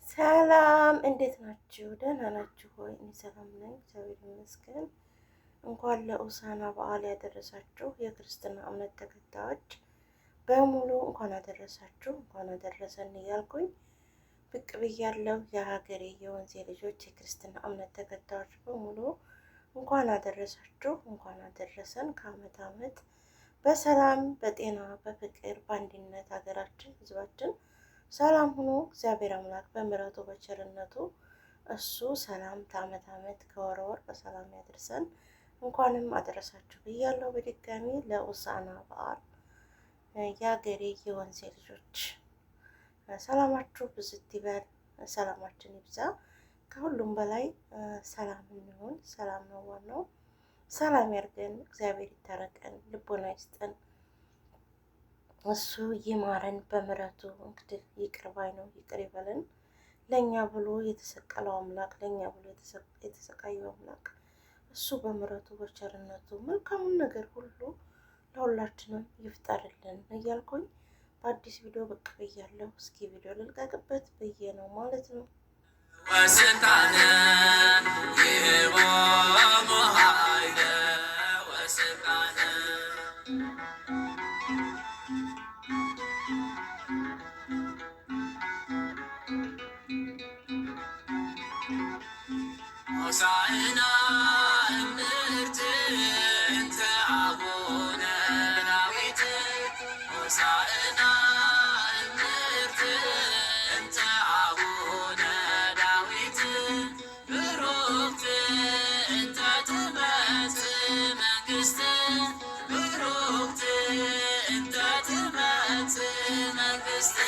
ሰላም እንዴት ናችሁ? ደህና ናችሁ ሆይ? እኔ ሰላም ነኝ፣ እግዚአብሔር ይመስገን። እንኳን ለሆሳዕና በዓል ያደረሳችሁ የክርስትና እምነት ተከታዮች በሙሉ እንኳን አደረሳችሁ፣ እንኳን አደረሰን እያልኩኝ ብቅ ብያለሁ። የሀገሬ የወንዜ ልጆች የክርስትና እምነት ተከታዮች በሙሉ እንኳን አደረሳችሁ፣ እንኳን አደረሰን። ከዓመት ዓመት በሰላም በጤና በፍቅር በአንድነት ሀገራችን ህዝባችን ሰላም ሁኑ። እግዚአብሔር አምላክ በምሕረቱ በቸርነቱ እሱ ሰላም ከዓመት ዓመት ከወር ወር በሰላም ያድርሰን። እንኳንም አደረሳችሁ ብያለሁ በድጋሚ ለሆሳዕና በዓል። የሀገሬ የወንዜ ልጆች ሰላማችሁ ብዝት ይበል፣ ሰላማችን ይብዛ። ከሁሉም በላይ ሰላም እንሁን። ሰላም ነው ዋናው። ሰላም ያርገን፣ እግዚአብሔር ይታረቀን፣ ልቦና ይስጠን። እሱ ይማረን በምሕረቱ። እንግዲህ ይቅር ባይ ነው፣ ይቅር ይበለን። ለእኛ ብሎ የተሰቀለው አምላክ፣ ለእኛ ብሎ የተሰቃየው አምላክ እሱ በምሕረቱ በቸርነቱ መልካሙን ነገር ሁሉ ለሁላችንም ይፍጠርልን እያልኩኝ በአዲስ ቪዲዮ ብቅ ብያለሁ። እስኪ ቪዲዮ ልልቀቅበት ብዬ ነው ማለት ነው። ሆሳዕና እምርት እንተ አቡነ ዳዊት ሆሳዕና እምርት እንተ አቡነ ዳዊት ብሩክት እንተ ትመጽእ መንግሥት ብሩክት እንተ ትመጽእ መንግሥት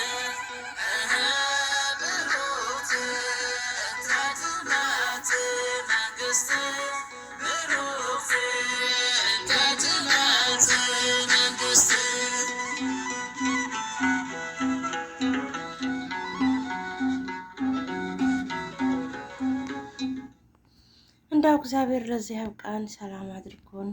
እንዳው እግዚአብሔር ለዚህ ያብቃን፣ ሰላም አድርጎን